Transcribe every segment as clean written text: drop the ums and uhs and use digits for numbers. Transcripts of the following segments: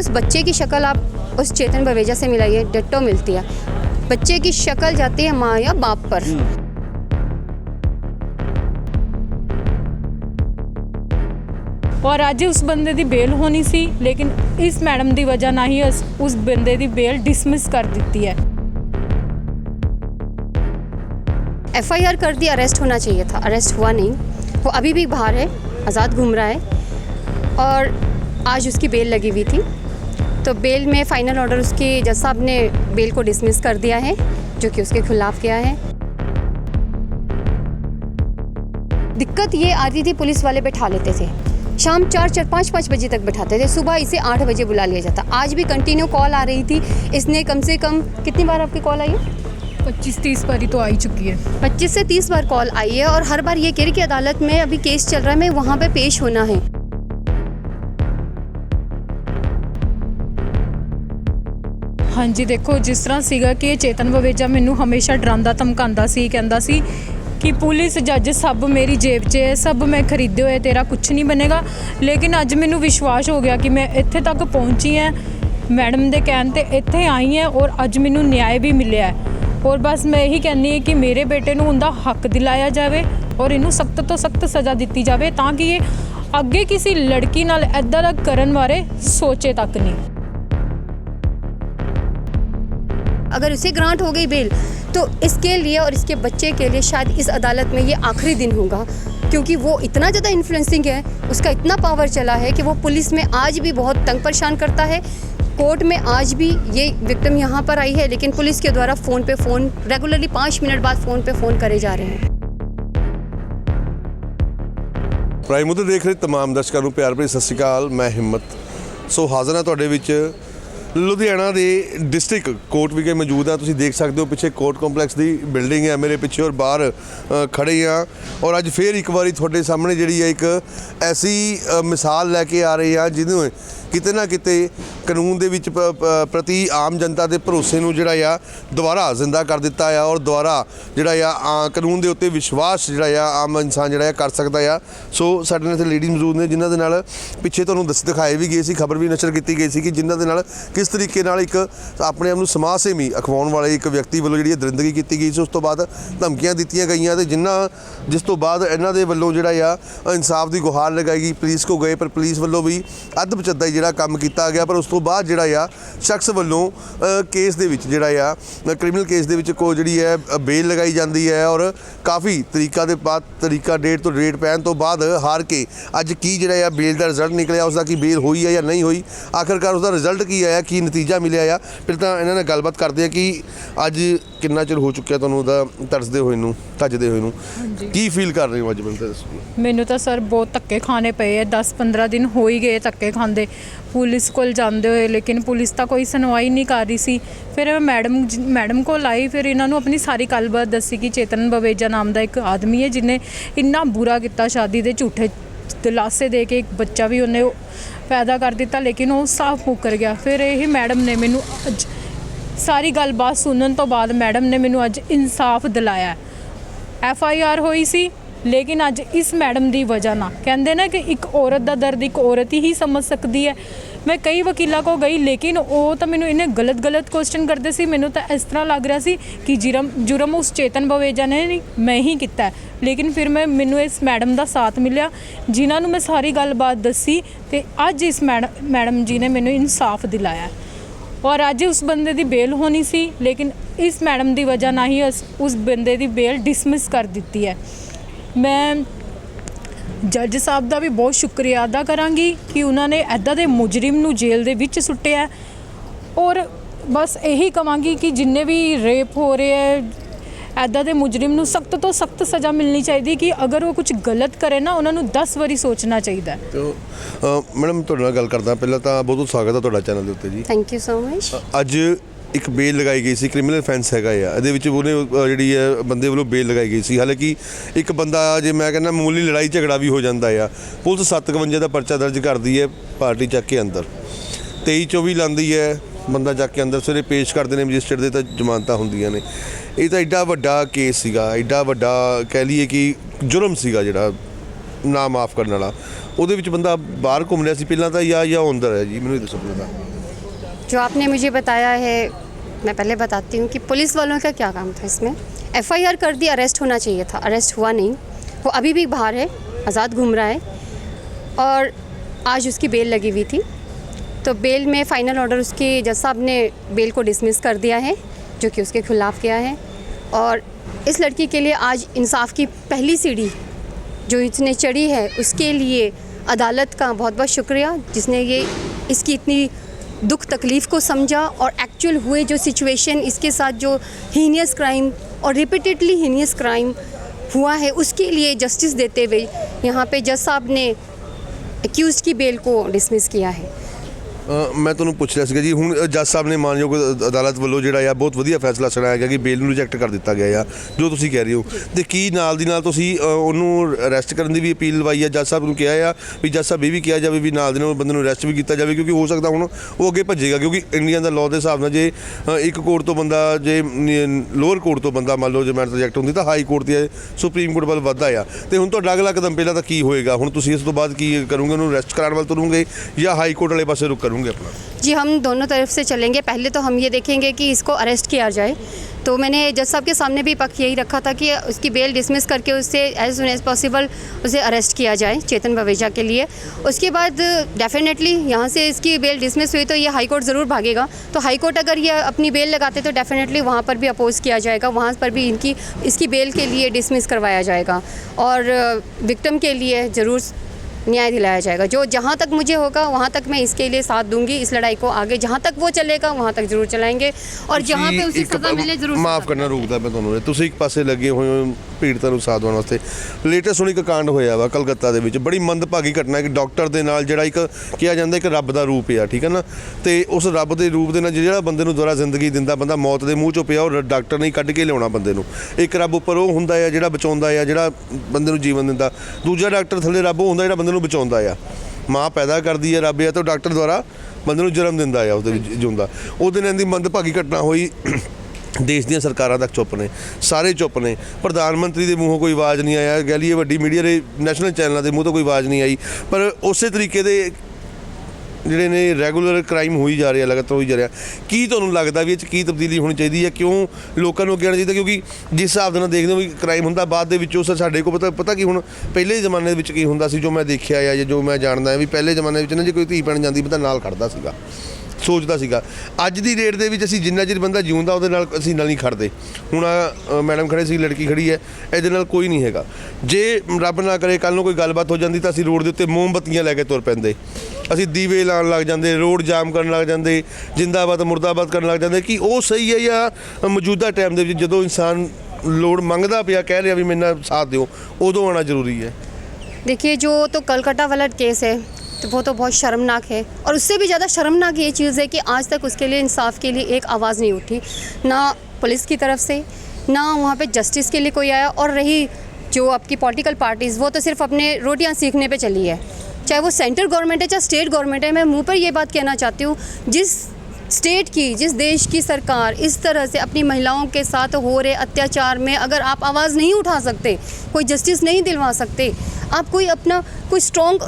उस बच्चे की शक्ल आप उस चेतन बवेजा से मिलाइए, डिट्टो मिलती है। बच्चे की शक्ल जाती है माँ या बाप पर। और अज उस बंदे की बेल होनी सी, लेकिन इस मैडम की वजह ना ही उस बंदे की बेल डिसमिस कर दी है। FIR कर दी, अरेस्ट होना चाहिए था, अरेस्ट हुआ नहीं। वो अभी भी बाहर है, आज़ाद घूम रहा है और आज उसकी बेल लगी हुई थी। तो बेल में फ़ाइनल ऑर्डर उसके जज साहब ने बेल को डिसमिस कर दिया है, जो कि उसके खिलाफ किया है। दिक्कत ये आती थी, पुलिस वाले बैठा लेते थे, शाम 4 5 बजे तक बैठाते थे, सुबह इसे 8 बजे बुला लिया जाता। आज भी कंटिन्यू कॉल आ रही थी। इसने कम से कम कितनी बार आपकी कॉल आई है? 25-30 बारी तो आ ही चुकी है। 25 से 30 बार कॉल आई है और हर बार ये कह रही कि अदालत में अभी केस चल रहा है, मैं वहाँ पे पेश होना है। हाँ जी, देखो जिस तरह सीगा कि चेतन बवेजा मैनू हमेशा डरांदा धमकांदा सी, कहंदा सी कि पुलिस जज सब मेरी जेब 'च है, सब मैं खरीदे हुए, तेरा कुछ नहीं बनेगा। लेकिन अज मैनू विश्वास हो गया कि मैं इत्थे तक पहुँची है, मैडम दे कहण ते इत्थे आई है और अज मैनू न्याय भी मिलिया है। और बस मैं यही कहनी है कि मेरे बेटे नूं उनका हक दिलाया जाए और इनू सख्त तो सख्त सज़ा दी जाए, ताकि ये अगे किसी लड़की नाल इदां दा करन बारे सोचे तक नहीं। अगर उसे ग्रांट हो गई बेल तो इसके लिए और इसके बच्चे के लिए शायद इस अदालत में ये आखिरी दिन होगा, क्योंकि वो इतना ज़्यादा इन्फ्लुएंसिंग है, उसका इतना पावर चला है कि वो पुलिस में आज भी बहुत तंग परेशान करता है। कोर्ट में आज भी ये विक्टिम यहाँ पर आई है, लेकिन पुलिस के द्वारा फ़ोन पे फ़ोन रेगुलरली 5 मिनट बाद फ़ोन पे फ़ोन करे जा रहे हैं। प्राइम मुद्दे देख रहे तमाम दर्शकों को प्यार भरी सत श्री अकाल। मैं हिम्मत सो हाज़र हाँ तुहाडे विच लुधियाना के डिस्ट्रिक्ट कोर्ट विखे मौजूद है। तुसीं देख सकते हो पिछे कोर्ट कंपलैक्स की बिल्डिंग है मेरे पिछे और बाहर खड़े हाँ। और अज फिर एक बारी तुहाडे सामने जिहड़ी है एक ऐसी मिसाल लैके आ रही है जिन्होंने किते ना किते कानून दे विच प्रति आम जनता के भरोसे नूं जिहड़ा आ दोबारा जिंदा कर दिता है और दोबारा जिहड़ा आ कानून के उत्ते विश्वास जिहड़ा आ आम इंसान जिहड़ा कर सकता है। सो साडे नाल इत्थे लेडीज़ मौजूद ने जिन्हां दे नाल पिछे तुहानूं दिखाए भी गए सी, खबर भी नशर की गई सी कि जिन्हां दे नाल किस तरीके नाल एक अपने आप नूं समाज सेवी अखवाउण वाले एक व्यक्ति वालों जिहड़ी दरिंदगी की गई सी, उस तो बाद धमकियां दित्तियां गईयां ते जिस तो बाद इन्हां दे वल्लों जिहड़ा आ इंसाफ की गुहार लगाई गई, पुलिस को गए, पर पुलिस वल्लों भी अध पचद्दा जिहड़ा काम किया गया। पर उस तो बाद जिहड़ा आ शख्स वल्लों केस दे विच जिहड़ा आ क्रिमिनल केस दे विच को जिहड़ी है बेल लगाई जाती है और काफ़ी तरीका दे बाद तरीका डेट तो डेट पैन तो बाद हार के अज की जिहड़ा आ बेल का रिजल्ट निकलिया, उसका की बेल हुई है या नहीं हुई, आखिरकार उसका रिजल्ट की आया, की नतीजा मिलिया आ। फिर तो इन्हों ने गलबात करते हैं कि अज कितना चिर हो चुका तुहानूं तरसदे होए नूं तजदे होए नूं, की फील कर रहे हो अज? मैनू तो सर बहुत धक्के खाने पे है, 10-15 दिन हो ही गए धक्के खांदे पुलिस को जाते हुए, लेकिन पुलिस तो कोई सुनवाई नहीं कर रही सी। फिर मैडम को लाई, फिर इन्होंने अपनी सारी गलबात दसी कि चेतन बवेजा नाम का एक आदमी है जिन्हें इन्ना बुरा किया, शादी के झूठे दिलासे दे के एक बच्चा भी उन्हें पैदा कर दिता, लेकिन वो साफ मुकर गया। फिर यही मैडम ने मैनू अज सारी गलबात सुनने तो बाद मैडम ने मैनू अज इंसाफ दिलाया। FIR हुई सी, लेकिन अज इस मैडम की वजह ना कहते ना कि एक औरत का दर्द एक औरत ही समझ सकती है। मैं कई वकीलों को गई, लेकिन वो तो मैंने इन्हें गलत क्वेश्चन करते सी, मैनू तो इस तरह लग रहा सी कि जुर्म उस चेतन बवेजा ने नहीं मैं ही किया। लेकिन फिर मैनू इस मैडम का साथ मिलिया जिन्होंने मैं सारी गलबात दसी, तो अज इस मैडम जी ने मैनू इंसाफ दिलाया और अज उस बंदे की बेल होनी सी, लेकिन इस मैडम की वजह ना ही उस बंदे की बेल डिसमिस कर दी है। मैं जज साहब का भी बहुत शुक्रिया अदा करांगी कि उन्होंने इदां दे मुजरिम नूं जेल दे विच सुट्टिया है। और बस यही कहांगी कि जिन्ने भी रेप हो रहे हैं इदां दे मुजरिम नूं सख्त तो सख्त सज़ा मिलनी चाहिए, कि अगर वो कुछ गलत करे ना उन्होंने 10 बारी सोचना चाहिए। तो मैडम तुहाडे नाल गल करदा, पहला तो बहुत बहुत स्वागत है तुहाडा चैनल दे उत्ते जी। Thank you so much. अज एक बेल लगाई गई सी, क्रिमिनल ऑफेंस हैगा आ, जी बंदे वालों बेल लगाई गई सी। हालांकि एक बंदा जे मैं कहना मामूली लड़ाई झगड़ा भी हो जाता है, पुलिस 752 का परचा दर्ज करती है, पार्टी चक के अंदर 23-24 लाती है, बंदा चक के अंदर सवेरे पेश करते हैं मजिस्ट्रेट दे, तो जमानत होंदियां ने। ये तो एडा वड्डा केस सीगा, एडा वड्डा कह लीए कि जुर्म सीगा जिहड़ा ना माफ़ करने वाला। वो बंदा बाहर घूम रहा सी पहला तो या अंदर है जी, मैनूं दसो पहला। जो आपने मुझे बताया है, मैं पहले बताती हूँ कि पुलिस वालों का क्या काम था इसमें। एफआईआर कर दी, अरेस्ट होना चाहिए था, अरेस्ट हुआ नहीं। वो अभी भी बाहर है, आज़ाद घूम रहा है और आज उसकी बेल लगी हुई थी। तो बेल में फ़ाइनल ऑर्डर उसके जज साहब ने बेल को डिसमिस कर दिया है, जो कि उसके खिलाफ़ किया है। और इस लड़की के लिए आज इंसाफ की पहली सीढ़ी जो इसने चढ़ी है, उसके लिए अदालत का बहुत बहुत शुक्रिया, जिसने ये इसकी इतनी दुख तकलीफ़ को समझा और एक्चुअल हुए जो सिचुएशन, इसके साथ जो हीनियस क्राइम और रिपीटेडली हीनियस क्राइम हुआ है, उसके लिए जस्टिस देते हुए यहाँ पे जज साहब ने एक्यूज़ की बेल को डिसमिस किया है। ਮੈਂ ਤੁਹਾਨੂੰ ਪੁੱਛ ਰਿਹਾ ਸੀਗਾ ਜੀ, ਹੁਣ ਜੱਜ ਸਾਹਿਬ ਨੇ ਮਾਨਯੋਗ ਅਦਾਲਤ ਵੱਲੋਂ ਜਿਹੜਾ ਆ ਬਹੁਤ ਵਧੀਆ ਫੈਸਲਾ ਸੁਣਾਇਆ ਗਿਆ ਕਿ ਬੇਲ ਨੂੰ ਰਿਜੈਕਟ ਕਰ ਦਿੱਤਾ ਗਿਆ ਆ, ਜੋ ਤੁਸੀਂ ਕਹਿ ਰਹੇ ਹੋ। ਤੇ ਕੀ ਨਾਲ ਦੀ ਨਾਲ ਤੁਸੀਂ ਉਹਨੂੰ ਅਰੈਸਟ ਕਰਨ ਦੀ ਵੀ ਅਪੀਲ ਲਵਾਈ ਆ, ਜੱਜ ਸਾਹਿਬ ਨੂੰ ਕਿਹਾ ਆ ਵੀ ਜੱਜ ਸਾਹਿਬ ਇਹ ਵੀ ਕਿਹਾ ਜਾਵੇ ਵੀ ਨਾਲ ਦੇ ਨਾਲ ਬੰਦੇ ਨੂੰ ਅਰੈਸਟ ਵੀ ਕੀਤਾ ਜਾਵੇ, ਕਿਉਂਕਿ ਹੋ ਸਕਦਾ ਹੁਣ ਉਹ ਅੱਗੇ ਭੱਜੇਗਾ, ਕਿਉਂਕਿ ਇੰਡੀਆ ਦਾ ਲਾਅ ਦੇ ਹਿਸਾਬ ਨਾਲ ਜੇ ਇੱਕ ਕੋਰਟ ਤੋਂ ਬੰਦਾ, ਜੇ ਲੋਅਰ ਕੋਰਟ ਤੋਂ ਬੰਦਾ ਮੰਨ ਲਓ ਜਮਾਨਤ ਰਿਜੈਕਟ ਹੁੰਦੀ ਤਾਂ ਹਾਈ ਕੋਰਟ ਤੇ ਸੁਪਰੀਮ ਕੋਰਟ ਵੱਲ ਵੱਧਦਾ ਆ। ਤੇ ਹੁਣ ਤੁਹਾਡਾ ਅਗਲਾ ਕਦਮ ਪਹਿਲਾਂ ਤਾਂ ਕੀ ਹੋਏਗਾ? ਹੁਣ ਤੁਸੀਂ ਇਸ ਤੋਂ ਬਾਅਦ ਕੀ ਕਰੋਗੇ? ਉਹਨੂੰ ਅਰੈਸਟ ਕਰਾਉਣ ਵੱਲ ਤੁਰੋਗੇ ਜਾਂ ਹਾਈ ਕੋर्ट वाले पासे रुख करूँगे अपना? जी, हम दोनों तरफ से चलेंगे। पहले तो हम ये देखेंगे कि इसको अरेस्ट किया जाए। तो मैंने जज साहब के सामने भी पक्ष यही रखा था कि उसकी बेल डिसमिस करके उससे एज सुन एज पॉसिबल उसे अरेस्ट किया जाए, चेतन बवेजा के लिए। उसके बाद डेफिनेटली यहाँ से इसकी बेल डिसमिस हुई तो ये हाई कोर्ट ज़रूर भागेगा। तो हाई कोर्ट अगर ये अपनी बेल लगाते तो डेफिनेटली वहाँ पर भी अपोज़ किया जाएगा, वहाँ पर भी इसकी बेल के लिए डिसमिस करवाया जाएगा और विक्टिम के लिए ज़रूर न्याय दिलाया जाएगा। जो जहाँ तक मुझे होगा वहाँ तक मैं इसके लिए साथ दूंगी, इस लड़ाई को आगे जहाँ तक वो चलेगा वहाँ तक ज़रूर चलाएंगे और जहाँ पे उसे सज़ा मिले ज़रूर। माफ़ करना ਰੋਕਦਾ ਮੈਂ ਤੁਹਾਨੂੰ, ਤੁਸੀਂ ਇੱਕ ਪਾਸੇ ਲੱਗੇ ਹੋਏ ਹੋ ਪੀੜਤਾਂ ਨੂੰ ਸਾਥ ਦੇਣ ਵਾਸਤੇ। ਲੇਟੈਸਟ ਹੁਣ ਇੱਕ ਕਾਂਡ ਹੋਇਆ ਵਾ ਕਲਕੱਤਾ ਦੇ ਵਿੱਚ, ਬੜੀ ਮੰਦਭਾਗੀ ਘਟਨਾ। ਇੱਕ ਡਾਕਟਰ ਦੇ ਨਾਲ ਜਿਹੜਾ ਇੱਕ ਕਿਹਾ ਜਾਂਦਾ ਇੱਕ ਰੱਬ ਦਾ ਰੂਪ ਆ, ਠੀਕ ਹੈ ਨਾ, ਤੇ ਉਸ ਰੱਬ ਦੇ ਰੂਪ ਦੇ ਨਾਲ ਜਿਹੜਾ ਬੰਦੇ ਨੂੰ ਦੁਬਾਰਾ ਜ਼ਿੰਦਗੀ ਦਿੰਦਾ, ਬੰਦਾ ਮੌਤ ਦੇ ਮੂੰਹ ਚੋਂ ਪਿਆ, ਉਹ ਡਾਕਟਰ ਨੇ ਕੱਢ ਕੇ ਲਿਆਉਣਾ ਬੰਦੇ ਨੂੰ। ਇੱਕ ਰੱਬ ਉੱਪਰ ਉਹ ਹੁੰਦਾ ਆ ਜਿਹੜਾ ਬਚਾਉਂਦਾ ਆ, ਜਿਹੜਾ ਬੰਦੇ ਨੂੰ ਜੀਵਨ ਦਿੰਦਾ। ਦੂਜਾ ਡਾਕਟਰ ਥੱਲੇ ਰੱਬ ਉਹ ਹੁੰਦਾ ਜਿਹੜਾ ਬੰਦੇ ਨੂੰ ਬਚਾਉਂਦਾ ਆ। ਮਾਂ ਪੈਦਾ ਕਰਦੀ ਹੈ ਰੱਬ ਆ, ਤਾਂ ਡਾਕਟਰ ਦੁਆਰਾ ਬੰਦੇ ਨੂੰ ਜਨਮ ਦਿੰਦਾ ਆ, ਉਹਦੇ ਵਿੱਚ ਜਿਉਂਦਾ। ਉਹਦੇ ਨਾਲ ਦੀ ਮੰਦਭਾਗੀ ਘਟਨਾ ਹੋਈ। ਦੇਸ਼ ਦੀਆਂ ਸਰਕਾਰਾਂ ਤੱਕ ਚੁੱਪ ਨੇ, ਸਾਰੇ ਚੁੱਪ ਨੇ। ਪ੍ਰਧਾਨ ਮੰਤਰੀ ਦੇ ਮੂੰਹੋਂ ਕੋਈ ਆਵਾਜ਼ ਨਹੀਂ ਆਇਆ, ਕਹਿ ਲਈਏ ਵੱਡੀ ਮੀਡੀਆ ਦੇ ਨੈਸ਼ਨਲ ਚੈਨਲਾਂ ਦੇ ਮੂੰਹ ਤੋਂ ਕੋਈ ਆਵਾਜ਼ ਨਹੀਂ ਆਈ। ਪਰ ਉਸੇ ਤਰੀਕੇ ਦੇ ਜਿਹੜੇ ਨੇ ਰੈਗੂਲਰ ਕ੍ਰਾਈਮ ਹੋਈ ਜਾ ਰਿਹਾ, ਲਗਾਤਾਰ ਹੋਈ ਜਾ ਰਿਹਾ। ਕੀ ਤੁਹਾਨੂੰ ਲੱਗਦਾ ਵੀ ਇਹ 'ਚ ਕੀ ਤਬਦੀਲੀ ਹੋਣੀ ਚਾਹੀਦੀ ਹੈ? ਕਿਉਂ ਲੋਕਾਂ ਨੂੰ ਅੱਗੇ ਆਉਣਾ ਚਾਹੀਦਾ? ਕਿਉਂਕਿ ਜਿਸ ਹਿਸਾਬ ਦੇ ਨਾਲ ਦੇਖਦੇ ਹੋ ਵੀ ਕ੍ਰਾਈਮ ਹੁੰਦਾ, ਬਾਅਦ ਦੇ ਵਿੱਚ ਉਸ ਸਾਡੇ ਕੋਲ ਪਤਾ ਕੀ ਹੁਣ ਪਹਿਲੇ ਜ਼ਮਾਨੇ ਦੇ ਵਿੱਚ ਕੀ ਹੁੰਦਾ ਸੀ, ਜੋ ਮੈਂ ਦੇਖਿਆ ਆ ਜਾਂ ਜੋ ਮੈਂ ਜਾਣਦਾ ਵੀ ਪਹਿਲੇ ਜ਼ਮਾਨੇ ਵਿੱਚ ਨਾ ਜੇ ਕੋਈ ਧੀ ਭੈਣ ਜਾਂਦੀ ਬੰਦਾ ਨਾਲ ਖੜਦਾ ਸੀਗਾ, ਸੋਚਦਾ ਸੀਗਾ। ਅੱਜ ਦੀ ਡੇਟ ਦੇ ਵਿੱਚ ਅਸੀਂ ਜਿੰਨਾ ਚਿਰ ਬੰਦਾ ਜਿਉਂਦਾ ਉਹਦੇ ਨਾਲ ਅਸੀਂ ਨਾਲ ਨਹੀਂ ਖੜਦੇ। ਹੁਣ ਮੈਡਮ ਖੜੇ ਸੀ, ਲੜਕੀ ਖੜੀ ਹੈ, ਇਹਦੇ ਨਾਲ ਕੋਈ ਨਹੀਂ ਹੈਗਾ। ਜੇ ਰੱਬ ਨਾ ਕਰੇ ਕੱਲ੍ਹ ਨੂੰ ਕੋਈ ਗੱਲਬਾਤ ਹੋ ਜਾਂਦੀ ਤਾਂ ਅਸੀਂ ਰੋਡ ਦੇ ਉੱਤੇ ਮੋਮਬੱਤੀਆਂ ਲੈ ਕੇ ਤੁਰ ਪੈਂਦੇ, ਅਸੀਂ ਦੀਵੇ ਲਾਉਣ ਲੱਗ ਜਾਂਦੇ, ਰੋਡ ਜਾਮ ਕਰਨ ਲੱਗ ਜਾਂਦੇ, ਜਿੰਦਾਬਾਦ ਮੁਰਦਾਬਾਦ ਕਰਨ ਲੱਗ ਜਾਂਦੇ। ਕਿ ਉਹ ਸਹੀ ਹੈ ਜਾਂ ਮੌਜੂਦਾ ਟਾਈਮ ਦੇ ਵਿੱਚ ਜਦੋਂ ਇਨਸਾਨ ਲੋੜ ਮੰਗਦਾ ਪਿਆ, ਕਹਿ ਰਿਹਾ ਵੀ ਮੇਰੇ ਨਾਲ ਸਾਥ ਦਿਓ, ਉਦੋਂ ਆਉਣਾ ਜ਼ਰੂਰੀ ਹੈ? देखिए, जो तो कलकत्ता वाला केस है तो वो तो बहुत शर्मनाक है और उससे भी ज़्यादा शर्मनाक ये चीज़ है कि आज तक उसके लिए इंसाफ के लिए एक आवाज़ नहीं उठी, ना पुलिस की तरफ से, ना वहाँ पे जस्टिस के लिए कोई आया। और रही जो आपकी पॉलिटिकल पार्टीज़, वो तो सिर्फ अपने रोटियाँ सीखने पे चली है, चाहे वो सेंट्रल गवर्नमेंट है चाहे स्टेट गवर्नमेंट है। मैं मुँह पर ये बात कहना चाहती हूँ, जिस स्टेट की, जिस देश की सरकार इस तरह से अपनी महिलाओं के साथ हो रहे अत्याचार में अगर आप आवाज़ नहीं उठा सकते, कोई जस्टिस नहीं दिलवा सकते, आप कोई स्ट्रॉन्ग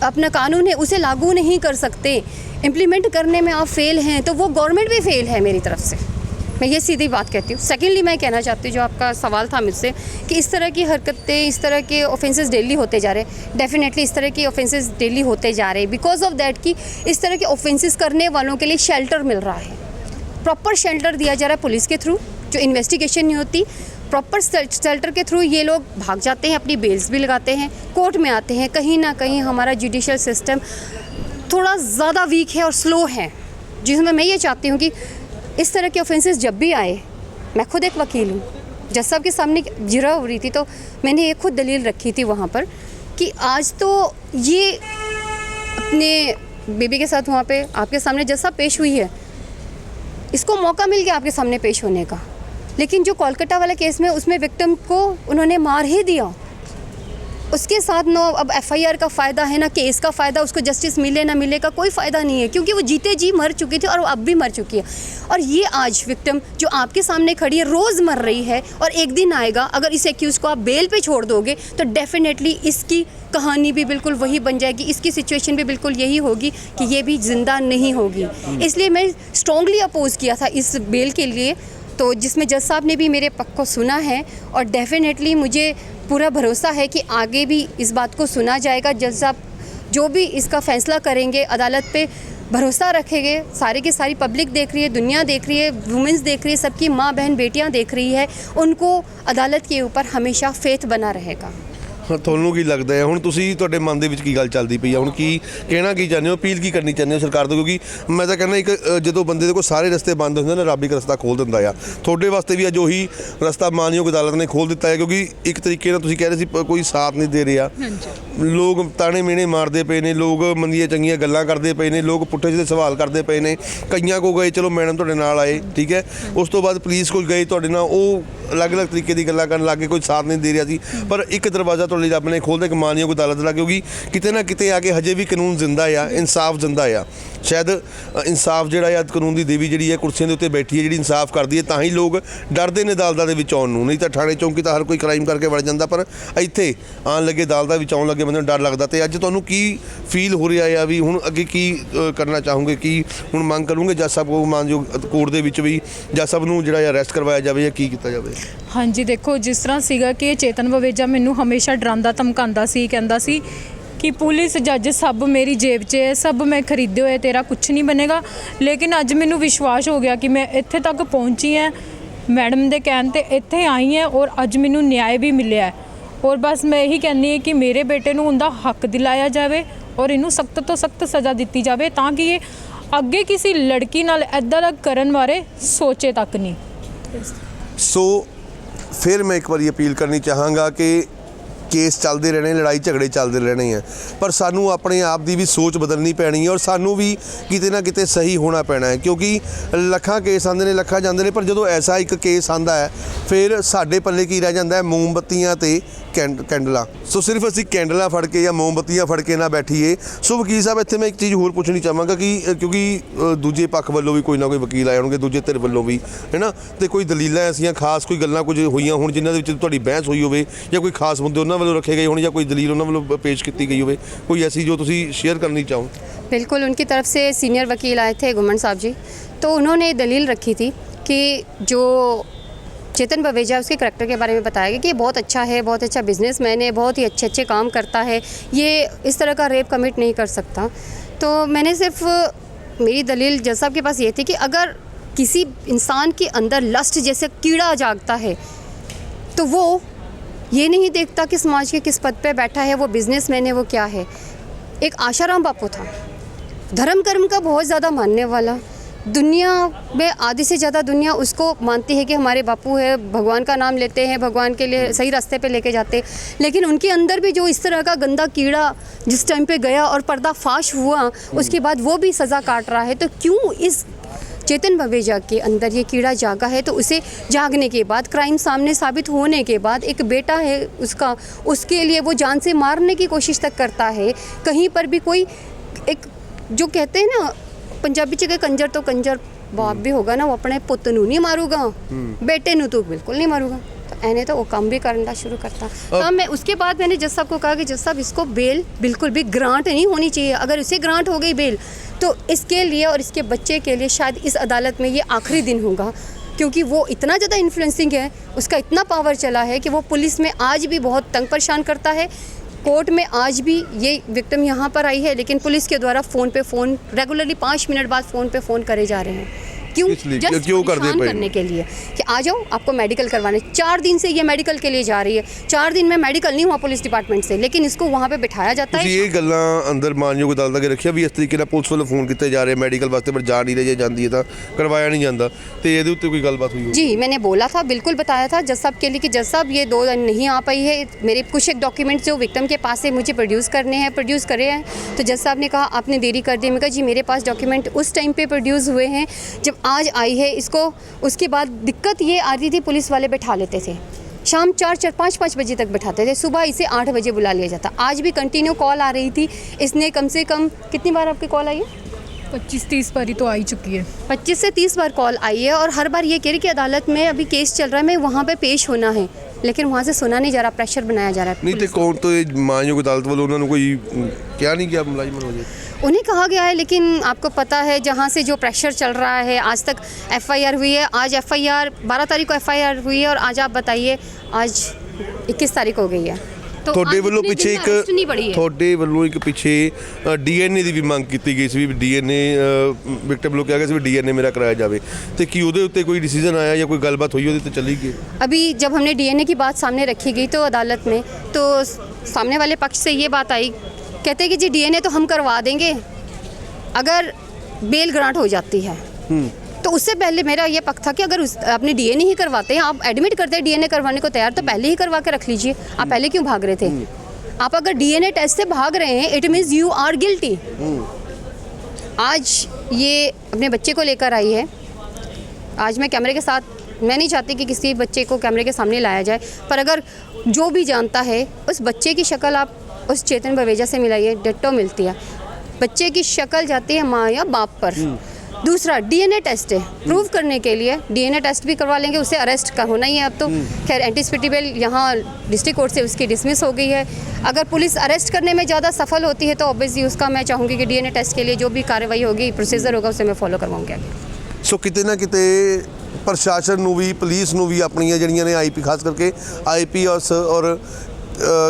अपना कानून है उसे लागू नहीं कर सकते, इम्प्लीमेंट करने में आप फेल हैं, तो वो गवर्नमेंट भी फेल है मेरी तरफ से। मैं ये सीधी बात कहती हूँ। सेकेंडली मैं कहना चाहती हूँ, जो आपका सवाल था मुझसे कि इस तरह की हरकतें, इस तरह के ऑफेंसेस डेली होते जा रहे हैं। डेफिनेटली इस तरह के ऑफेंसेस डेली होते जा रहे हैं बिकॉज ऑफ दैट कि इस तरह के ऑफेंसेस करने वालों के लिए शेल्टर मिल रहा है, प्रॉपर शेल्टर दिया जा रहा है पुलिस के थ्रू। जो इन्वेस्टिगेशन नहीं होती, प्रॉपर शेल्टर के थ्रू ये लोग भाग जाते हैं, अपनी बेल्स भी लगाते हैं, कोर्ट में आते हैं। कहीं ना कहीं हमारा जुडिशल सिस्टम थोड़ा ज़्यादा वीक है और स्लो है, जिसमें मैं ये चाहती हूँ कि इस तरह के ऑफेंसेस जब भी आए, मैं खुद एक वकील हूँ, जज साहब के सामने जिरा हो रही थी तो मैंने एक खुद दलील रखी थी वहाँ पर कि आज तो ये अपने बेबी के साथ वहाँ पे आपके सामने जज साहब पेश हुई है, इसको मौका मिल गया आपके सामने पेश होने का। लेकिन जो कोलकाता वाला केस में उसमें विक्टिम को उन्होंने मार ही दिया, उसके साथ ना अब एफआईआर का फ़ायदा है ना केस का फ़ायदा, उसको जस्टिस मिले ना मिले का कोई फ़ायदा नहीं है, क्योंकि वो जीते जी मर चुकी थी और वो अब भी मर चुकी है। और ये आज विक्टिम जो आपके सामने खड़ी है रोज़ मर रही है, और एक दिन आएगा अगर इस एक्यूज़ को आप बेल पे छोड़ दोगे तो डेफिनेटली इसकी कहानी भी बिल्कुल वही बन जाएगी, इसकी सिचुएशन भी बिल्कुल यही होगी कि ये भी ज़िंदा नहीं होगी। इसलिए मैं स्ट्रॉन्गली अपोज़ किया था इस बेल के लिए, तो जिसमें जज साहब ने भी मेरे पक्ष को सुना है, और डेफिनेटली मुझे पूरा भरोसा है कि आगे भी इस बात को सुना जाएगा। जज साहब जो भी इसका फैसला करेंगे, अदालत पे भरोसा रखेंगे। सारी की सारी पब्लिक देख रही है, दुनिया देख रही है, वुमेंस देख रही है, सबकी माँ बहन बेटियाँ देख रही है, उनको अदालत के ऊपर हमेशा फेथ बना रहेगा। ਹਾਂ ਤੁਹਾਨੂੰ ਕੀ ਲੱਗਦਾ ਹੈ ਹੁਣ ਤੁਸੀਂ ਤੁਹਾਡੇ ਮਨ ਦੇ ਵਿੱਚ ਕੀ ਗੱਲ ਚੱਲਦੀ ਪਈ ਆ ਹੁਣ ਕੀ ਕਹਿਣਾ ਕੀ ਚਾਹੁੰਦੇ ਹੋ ਅਪੀਲ ਕੀ ਕਰਨੀ ਚਾਹੁੰਦੇ ਹੋ ਸਰਕਾਰ ਤੋਂ ਕਿਉਂਕਿ ਮੈਂ ਤਾਂ ਕਹਿੰਦਾ ਇੱਕ ਜਦੋਂ ਬੰਦੇ ਦੇ ਕੋਲ ਸਾਰੇ ਰਸਤੇ ਬੰਦ ਹੁੰਦੇ ਨੇ ਰੱਬ ਇੱਕ ਰਸਤਾ ਖੋਲ੍ਹ ਦਿੰਦਾ ਆ ਤੁਹਾਡੇ ਵਾਸਤੇ ਵੀ ਅੱਜ ਉਹੀ ਰਸਤਾ ਮਾਨਯੋਗ ਅਦਾਲਤ ਨੇ ਖੋਲ੍ਹ ਦਿੱਤਾ ਹੈ ਕਿਉਂਕਿ ਇੱਕ ਤਰੀਕੇ ਨਾਲ ਤੁਸੀਂ ਕਹਿ ਰਹੇ ਸੀ ਕੋਈ ਸਾਥ ਨਹੀਂ ਦੇ ਰਿਹਾ ਲੋਕ ਤਾਣੇ ਮੇਣੇ ਮਾਰਦੇ ਪਏ ਨੇ ਲੋਕ ਮੰਦੀਆਂ ਚੰਗੀਆਂ ਗੱਲਾਂ ਕਰਦੇ ਪਏ ਨੇ ਲੋਕ ਪੁੱਠੇ ਜਿਹੇ ਸਵਾਲ ਕਰਦੇ ਪਏ ਨੇ ਕਈਆਂ ਕੋ ਗਏ ਚਲੋ ਮੈਡਮ ਤੁਹਾਡੇ ਨਾਲ ਆਏ ਠੀਕ ਹੈ ਉਸ ਤੋਂ ਬਾਅਦ ਪੁਲਿਸ ਕੋਲ ਗਏ ਤੁਹਾਡੇ ਨਾਲ ਉਹ ਅਲੱਗ-ਅਲੱਗ ਤਰੀਕੇ ਦੀ ਗੱਲਾਂ ਕਰਨ ਲੱਗੇ ਕੋਈ ਸਾਥ ਨਹੀਂ ਦੇ ਰਿਹਾ ਸੀ ਪਰ ਇੱਕ ਦਰਵਾਜ਼ਾ ਤੁਹਾਡੇ ਲਈ ਰੱਬ ਨੇ ਖੋਲ੍ਹ ਦਿੱਤਾ ਮਾਨਯੋਗ ਅਦਾਲਤ ਦਾ ਕਿਉਂਕਿ ਕਿਤੇ ਨਾ ਕਿਤੇ ਆ ਕੇ ਹਜੇ ਵੀ ਕਾਨੂੰਨ ਜ਼ਿੰਦਾ ਆ ਇਨਸਾਫ ਜ਼ਿੰਦਾ ਆ ਸ਼ਾਇਦ ਇਨਸਾਫ ਜਿਹੜਾ ਆ ਕਾਨੂੰਨ ਦੀ ਦੇਵੀ ਜਿਹੜੀ ਹੈ ਕੁਰਸੀਆਂ ਦੇ ਉੱਤੇ ਬੈਠੀ ਹੈ ਜਿਹੜੀ ਇਨਸਾਫ ਕਰਦੀ ਹੈ ਤਾਂ ਹੀ ਲੋਕ ਡਰਦੇ ਨੇ ਅਦਾਲਤਾਂ ਦੇ ਵਿੱਚ ਆਉਣ ਨੂੰ ਨਹੀਂ ਤਾਂ ਥਾਣੇ ਚੌਂਕੀ ਤਾਂ ਹਰ ਕੋਈ ਕ੍ਰਾਈਮ ਕਰਕੇ ਵੜ ਜਾਂਦਾ ਪਰ ਇੱਥੇ ਆਉਣ ਲੱਗੇ ਅਦਾਲਤਾਂ ਵਿੱਚ ਆਉਣ ਲੱਗੇ ਬੰਦੇ ਨੂੰ ਡਰ ਲੱਗਦਾ ਤੇ ਅੱਜ ਤੁਹਾਨੂੰ ਕੀ ਫੀਲ ਹੋ ਰਿਹਾ ਆ ਵੀ ਹੁਣ ਅੱਗੇ ਕੀ ਕਰਨਾ ਚਾਹੋਗੇ ਕੀ ਹੁਣ ਮੰਗ ਕਰੋਗੇ ਜੱਜ ਸਾਹਿਬ ਕੋਲ ਮਾਨਯੋਗ ਕੋਰਟ ਦੇ ਵਿੱਚ ਵੀ ਜੱਜ ਸਾਹਿਬ ਨੂੰ ਜਿਹੜਾ ਅਰੈਸਟ ਕਰਵਾਇਆ ਜਾਵੇ ਜਾਂ ਕੀ ਕੀਤਾ ਜਾਵੇ ਹਾਂਜੀ ਦੇਖੋ ਜਿਸ ਤਰ੍ਹਾਂ ਸੀਗਾ ਕਿ ਚੇਤਨ ਬਵੇਜਾ ਮੈਨੂੰ ਹਮੇਸ਼ਾ ਡਰਾਉਂਦਾ ਧਮਕਾਉਂਦਾ ਸੀ ਕਹਿੰਦਾ ਸੀ कि पुलिस जज सब मेरी जेब 'ਚ है सब मैं खरीदे हुए तेरा कुछ नहीं बनेगा लेकिन अज मैनू विश्वास हो गया कि मैं इत्थे तक पहुंची है मैडम दे कहण ते इत्थे आई है और अज मैनू न्याय भी मिलिया है और बस मैं यही कहनी है कि मेरे बेटे नू उनका हक दिलाया जाए और इनू सख्त तो सख्त सज़ा दी जाए ताकि ये अगे किसी लड़की नाल इदां दा करन बारे सोचे तक नहीं सो फिर मैं एक बार अपील करनी चाहांगा कि केस चलते रहने लड़ाई झगड़े चलते रहने हैं पर सानू अपने आप की भी सोच बदलनी पैनी है और सानू भी किते ना किते सही होना पैना है क्योंकि लखां केस आते हैं लखां जाते हैं पर जो ऐसा एक केस आता है फिर साडे पल्ले की रह जाता है मोमबत्तियां ते कैंडल सो सिर्फ असी कैंडल फड़ के या मोमबत्तियां फड़ के ना बैठीए सो वकील साहब इत्थे मैं एक चीज़ होर पूछनी चाहांगा कि क्योंकि दूजे पक्ष वालों भी कोई ना कोई वकील आए होंगे दूजे धिर वालों भी है ना तो कोई दलीलां ऐसियां खास कोई गल्लां कुछ होईयां होण जिन्हां दे विच तुहाडी बहस होई होवे या कोई खास मुद्दे उन्हां वालों रखे गए होण या कोई दलील उन्हां वालों पेश की गई होवे कोई ऐसी जो तुसीं शेयर करनी चाहो बिल्कुल उनकी तरफ से सीनियर वकील आए थे घुमन साहब जी तो उन्होंने दलील रखी थी कि जो चेतन बवेजा उसके करैक्टर के बारे में बताया गया कि ये बहुत अच्छा है बहुत अच्छा बिजनेसमैन है बहुत ही अच्छे अच्छे काम करता है ये इस तरह का रेप कमिट नहीं कर सकता तो मैंने सिर्फ मेरी दलील जज साहब के पास ये थी कि अगर किसी इंसान के अंदर लस्ट जैसे कीड़ा जागता है तो वो ये नहीं देखता कि समाज के किस पद पे बैठा है वो बिजनेसमैन है वो क्या है एक आशाराम बापू था धर्म कर्म का बहुत ज़्यादा मानने वाला दुनिया में आधी से ज़्यादा दुनिया उसको मानती है कि हमारे बापू है भगवान का नाम लेते हैं भगवान के लिए सही रास्ते पे लेके जाते हैं लेकिन उनके अंदर भी जो इस तरह का गंदा कीड़ा जिस टाइम पे गया और पर्दाफाश हुआ उसके बाद वो भी सज़ा काट रहा है तो क्यों इस चेतन बवेजा के अंदर ये कीड़ा जागा है तो उसे जागने के बाद क्राइम सामने साबित होने के बाद एक बेटा है उसका उसके लिए वो जान से मारने की कोशिश तक करता है कहीं पर भी कोई एक जो कहते हैं ना पंजाबी च कंजर तो कंजर बाप भी होगा ना वो अपने पुत नू नहीं मारूगा बेटे नू तो बिल्कुल नहीं मारूगा तो एने तो वो काम भी करना शुरू करता तो मैं उसके बाद मैंने जज साहब को कहा कि जज साहब इसको बेल बिल्कुल भी ग्रांट नहीं होनी चाहिए अगर इसे ग्रांट हो गई बेल तो इसके लिए और इसके बच्चे के लिए शायद इस अदालत में ये आखिरी दिन होगा क्योंकि वो इतना ज़्यादा इन्फ्लुएंसिंग है उसका इतना पावर चला है कि वो पुलिस में आज भी बहुत तंग परेशान करता है कोर्ट में आज भी ये विक्टिम यहाँ पर आई है लेकिन पुलिस के द्वारा फ़ोन पे फ़ोन रेगुलरली 5 मिनट बाद फ़ोन पे फ़ोन करे जा रहे हैं क्यों जस्ट परेशान करने के लिए कि आ जाओ आपको मेडिकल करवाने 4 दिन से ये मेडिकल के लिए जा रही है 4 दिन में मेडिकल नहीं हुआ पुलिस डिपार्टमेंट से लेकिन इसको वहाँ पे बिठाया जाता है ये गल्लां अंदर मानयोग अदालत अगे रखिया भी इस तरीके नाल पुलिस वालों फोन किए जा रहे मेडिकल वास्ते पर जा नहीं रही जाती है तो करवाया नहीं जाता तो ये उत्ते कोई गलबात हुई जी मैंने बोला था बिल्कुल बताया था जज साहब के लिए कि जज साहब ये 2 दिन नहीं आ पाई है मेरे कुछ एक डॉक्यूमेंट्स जो विक्टिम के पास है मुझे प्रोड्यूस करने हैं प्रोड्यूस करे हैं तो जज साहब ने कहा आपने देरी कर दी मैं कहा जी मेरे पास डॉक्यूमेंट उस टाइम पे प्रोड्यूस हुए हैं जब आज आई है इसको उसके बाद दिक्कत ये आ रही थी पुलिस वाले बैठा लेते थे शाम 4-5 बजे तक बैठाते थे, सुबह इसे 8 बजे बुला लिया जाता। आज भी कंटिन्यू कॉल आ रही थी। इसने कम से कम कितनी बार आपकी कॉल आई है? 25-30 बारी तो आ ही चुकी है। 25 से 30 बार कॉल आई है और हर बार ये कह रही कि अदालत में अभी केस चल रहा है, मैं वहाँ पे पेश होना है, लेकिन वहाँ से सुना नहीं जा रहा, प्रेशर बनाया जा रहा है। नहीं तो कौन तो मानयोग अदालत वालों उन्होंने कोई क्या नहीं किया मुलाजिम हो जाए? उन्हें कहा गया है, लेकिन आपको पता है जहाँ से जो प्रेशर चल रहा है, आज तक FIR हुई है, आज FIR 12 तारीख को FIR हुई है और आज आप बताइए आज 21 तारीख हो गई है। तो ਤੁਹਾਡੇ आज ਵੱਲੋਂ इतने ਪਿੱਛੇ दिन में arrest नहीं बढ़ी ਇੱਕ है। ਤੁਹਾਡੇ ਵੱਲੋਂ ਇੱਕ ਪਿੱਛੇ DNA ਦੀ ਵੀ ਮੰਗ ਕੀਤੀ ਗਈ ਸੀ ਵੀ DNA ਵਿਕਟਮ ਵੱਲੋਂ ਕਿਹਾ ਗਿਆ ਸੀ ਵੀ DNA ਮੇਰਾ ਕਰਾਇਆ ਜਾਵੇ ਤੇ ਕੀ ਉਹਦੇ ਉੱਤੇ ਕੋਈ ਡਿਸੀਜਨ ਆਇਆ ਜਾਂ ਕੋਈ ਗੱਲਬਾਤ ਹੋਈ ਉਹਦੇ ਤੇ ਚੱਲੀ ਗਈ? अभी जब हमने DNA की बात सामने रखी गई तो अदालत में, तो सामने वाले पक्ष से ये बात आई, कहते कि जी DNA तो हम करवा देंगे अगर बेल ग्रांट हो जाती है। तो उससे पहले मेरा ये पक्ष था कि अगर आपने DNA ही करवाते हैं, आप एडमिट करते हैं DNA करवाने को तैयार, तो पहले ही करवा के रख लीजिए। आप पहले क्यों भाग रहे थे? आप अगर DNA टेस्ट से भाग रहे हैं, it means you are guilty. आज ये अपने बच्चे को लेकर आई है। आज मैं कैमरे के साथ, मैं नहीं चाहती कि किसी बच्चे को कैमरे के सामने लाया जाए, पर अगर जो भी जानता है उस बच्चे की शक्ल आप उस चेतन बवेजा से मिलाइए, डिट्टो मिलती है। बच्चे की शक्ल जाती है माँ या बाप पर। दूसरा DNA टेस्ट है, प्रूव करने के लिए DNA टेस्ट भी करवा लेंगे, उसे अरेस्ट का होना ही है अब तो। खैर एंटीसिपेटी बेल यहाँ डिस्ट्रिक्ट कोर्ट से उसकी डिसमिस हो गई है। अगर पुलिस अरेस्ट करने में ज़्यादा सफल होती है तो ऑब्वियसली उसका मैं चाहूँगी कि DNA टेस्ट के लिए जो भी कार्रवाई होगी, प्रोसीजर होगा, उसे मैं फॉलो करवाऊँगी आगे। ਸੋ ਕਿਤੇ ਨਾ ਕਿਤੇ ਪ੍ਰਸ਼ਾਸਨ ਨੂੰ ਵੀ ਪੁਲਿਸ ਨੂੰ ਵੀ ਆਪਣੀਆਂ ਜਿਹੜੀਆਂ ਨੇ IP ਖਾਸ ਕਰਕੇ IPS ਔਰ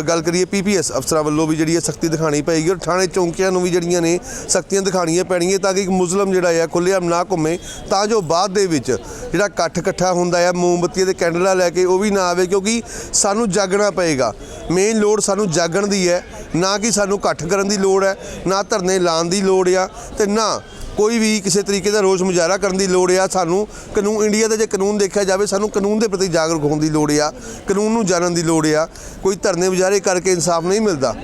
ਗੱਲ ਕਰੀਏ PPS ਅਫਸਰਾਂ ਵੱਲੋਂ ਵੀ ਜਿਹੜੀ ਹੈ ਸਖਤੀ ਦਿਖਾਣੀ ਪਏਗੀ ਔਰ ਥਾਣੇ ਚੌਂਕੀਆਂ ਨੂੰ ਵੀ ਜਿਹੜੀਆਂ ਨੇ ਸਖਤੀਆਂ ਦਿਖਾਣੀਆਂ ਪੈਣਗੀਆਂ ਤਾਂ ਕਿ ਇੱਕ ਮੁਸਲਮ ਜਿਹੜਾ ਹੈ ਖੁੱਲ੍ਹੇਆਮ ਨਾ ਘੁੰਮੇ, ਤਾਂ ਜੋ ਬਾਅਦ ਦੇ ਵਿੱਚ ਜਿਹੜਾ ਇਕੱਠ ਇਕੱਠਾ ਹੁੰਦਾ ਹੈ ਮੋਮਬੱਤੀਆਂ ਦੇ ਕੈਂਡਲਾਂ ਲੈ ਕੇ ਉਹ ਵੀ ਨਾ ਆਵੇ, ਕਿਉਂਕਿ ਸਾਨੂੰ ਜਾਗਣਾ ਪਏਗਾ। ਮੇਨ ਲੋੜ ਸਾਨੂੰ ਜਾਗਣ ਦੀ ਹੈ, ਨਾ ਕਿ ਸਾਨੂੰ ਇਕੱਠ ਕਰਨ ਦੀ ਲੋੜ ਹੈ, ਨਾ ਧਰਨੇ ਲਾਉਣ ਦੀ ਲੋੜ ਆ ਤੇ ਨਾ ਕੋਈ ਵੀ ਕਿਸੇ ਤਰੀਕੇ ਦਾ ਰੋਸ ਮੁਜ਼ਾਹਰਾ ਕਰਨ ਦੀ ਲੋੜ ਆ। ਸਾਨੂੰ ਕਾਨੂੰਨ, ਇੰਡੀਆ ਦਾ ਜੇ ਕਾਨੂੰਨ ਦੇਖਿਆ ਜਾਵੇ, ਸਾਨੂੰ ਕਾਨੂੰਨ ਦੇ ਪ੍ਰਤੀ ਜਾਗਰੂਕ ਹੋਣ ਦੀ ਲੋੜ ਆ, ਕਾਨੂੰਨ ਨੂੰ ਜਾਣਨ ਦੀ ਲੋੜ ਆ। ਕੋਈ ਧਰਨੇ ਮੁਜ਼ਾਹਰੇ ਕਰਕੇ ਇਨਸਾਫ ਨਹੀਂ ਮਿਲਦਾ।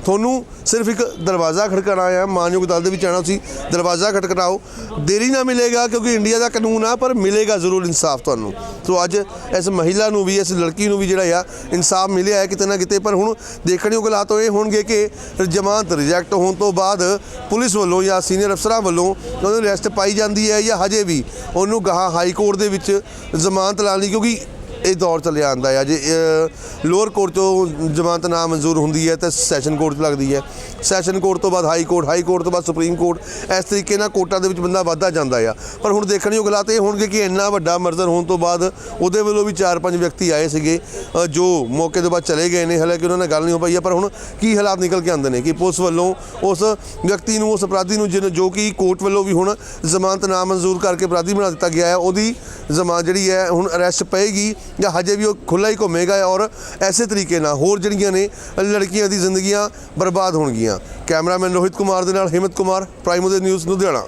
ਤੁਹਾਨੂੰ ਸਿਰਫ ਇੱਕ ਦਰਵਾਜ਼ਾ ਖੜਕਾਉਣਾ ਆ, ਮਾਨਯੋਗ ਅਦਾਲਤ ਦੇ ਵਿੱਚ ਆਉਣਾ ਸੀ, ਦਰਵਾਜ਼ਾ ਖਟਖਟਾਓ। ਦੇਰੀ ਨਾ ਮਿਲੇਗਾ ਕਿਉਂਕਿ ਇੰਡੀਆ ਦਾ ਕਾਨੂੰਨ ਆ, ਪਰ ਮਿਲੇਗਾ ਜ਼ਰੂਰ ਇਨਸਾਫ ਤੁਹਾਨੂੰ। ਸੋ ਅੱਜ ਇਸ ਮਹਿਲਾ ਨੂੰ ਵੀ, ਇਸ ਲੜਕੀ ਨੂੰ ਵੀ ਜਿਹੜਾ ਆ ਇਨਸਾਫ ਮਿਲਿਆ ਹੈ ਕਿਤੇ ਨਾ ਕਿਤੇ। ਪਰ ਹੁਣ ਦੇਖਣਯੋਗ ਹਾਲਾਤ ਇਹ ਹੋਣਗੇ ਕਿ ਜ਼ਮਾਨਤ ਰਿਜੈਕਟ ਹੋਣ ਤੋਂ ਬਾਅਦ ਪੁਲਿਸ ਵੱਲੋਂ ਜਾਂ ਸੀਨੀਅਰ ਅਫਸਰਾਂ ਵੱਲੋਂ ਉਹਨੂੰ ਅਰੈਸਟ ਪਾਈ ਜਾਂਦੀ ਹੈ ਜਾਂ ਹਜੇ ਵੀ ਉਹਨੂੰ ਗਾਹਾਂ ਹਾਈ ਕੋਰਟ ਦੇ ਵਿੱਚ ਜ਼ਮਾਨਤ ਲਾਉਣ ਲਈ, ਕਿਉਂਕਿ ਇਹ ਦੌਰ ਚੱਲਿਆ ਆਉਂਦਾ ਆ। ਜੇ ਲੋਅਰ ਕੋਰਟ ਤੋਂ ਜ਼ਮਾਨਤ ਨਾ ਮਨਜ਼ੂਰ ਹੁੰਦੀ ਹੈ ਤਾਂ ਸੈਸ਼ਨ ਕੋਰਟ 'ਚ ਲੱਗਦੀ ਹੈ, ਸੈਸ਼ਨ ਕੋਰਟ ਤੋਂ ਬਾਅਦ ਹਾਈ ਕੋਰਟ, ਹਾਈ ਕੋਰਟ ਤੋਂ ਬਾਅਦ ਸੁਪਰੀਮ ਕੋਰਟ। ਇਸ ਤਰੀਕੇ ਨਾਲ ਕੋਰਟਾਂ ਦੇ ਵਿੱਚ ਬੰਦਾ ਵੱਧਦਾ ਜਾਂਦਾ ਆ। ਪਰ ਹੁਣ ਦੇਖਣਯੋਗ ਹਾਲਾਤ ਇਹ ਹੋਣਗੇ ਕਿ ਇੰਨਾ ਵੱਡਾ ਮਰਡਰ ਹੋਣ ਤੋਂ ਬਾਅਦ ਉਹਦੇ ਵੱਲੋਂ ਵੀ 4-5 ਵਿਅਕਤੀ ਆਏ ਸੀਗੇ ਜੋ ਮੌਕੇ ਤੋਂ ਬਾਅਦ ਚਲੇ ਗਏ ਨੇ, ਹਾਲਾਂਕਿ ਉਹਨਾਂ ਨਾਲ ਗੱਲ ਨਹੀਂ ਹੋ ਪਾਈ ਹੈ। ਪਰ ਹੁਣ ਕੀ ਹਾਲਾਤ ਨਿਕਲ ਕੇ ਆਉਂਦੇ ਨੇ ਕਿ ਪੁਲਿਸ ਵੱਲੋਂ ਉਸ ਵਿਅਕਤੀ ਨੂੰ, ਉਸ ਅਪਰਾਧੀ ਨੂੰ ਜੋ ਕਿ ਕੋਰਟ ਵੱਲੋਂ ਵੀ ਹੁਣ ਜ਼ਮਾਨਤ ਨਾ ਮਨਜ਼ੂਰ ਕਰਕੇ ਅਪਰਾਧੀ ਬਣਾ ਦਿੱਤਾ ਗਿਆ ਹੈ, ਉਹਦੀ ਜ਼ਮਾਨਤ ਜਿਹੜੀ ਹੈ ਹੁਣ ਅਰੈਸਟ ਪਏਗੀ ਜਾਂ ਹਜੇ ਵੀ ਉਹ ਖੁੱਲ੍ਹਾ ਹੀ ਘੁੰਮੇਗਾ ਔਰ ਐਸੇ ਤਰੀਕੇ ਨਾਲ ਹੋਰ ਜਿਹੜੀਆਂ ਨੇ ਲੜਕੀਆਂ ਦੀ ਜ਼ਿੰਦਗੀਆਂ ਬਰਬਾਦ ਹੋਣਗੀਆਂ। ਕੈਮਰਾਮੈਨ ਰੋਹਿਤ ਕੁਮਾਰ ਦੇ ਨਾਲ ਹਿੰਮਤ ਕੁਮਾਰ, ਪ੍ਰਾਈਮ ਨਿਊਜ਼ ਲੁਧਿਆਣਾ।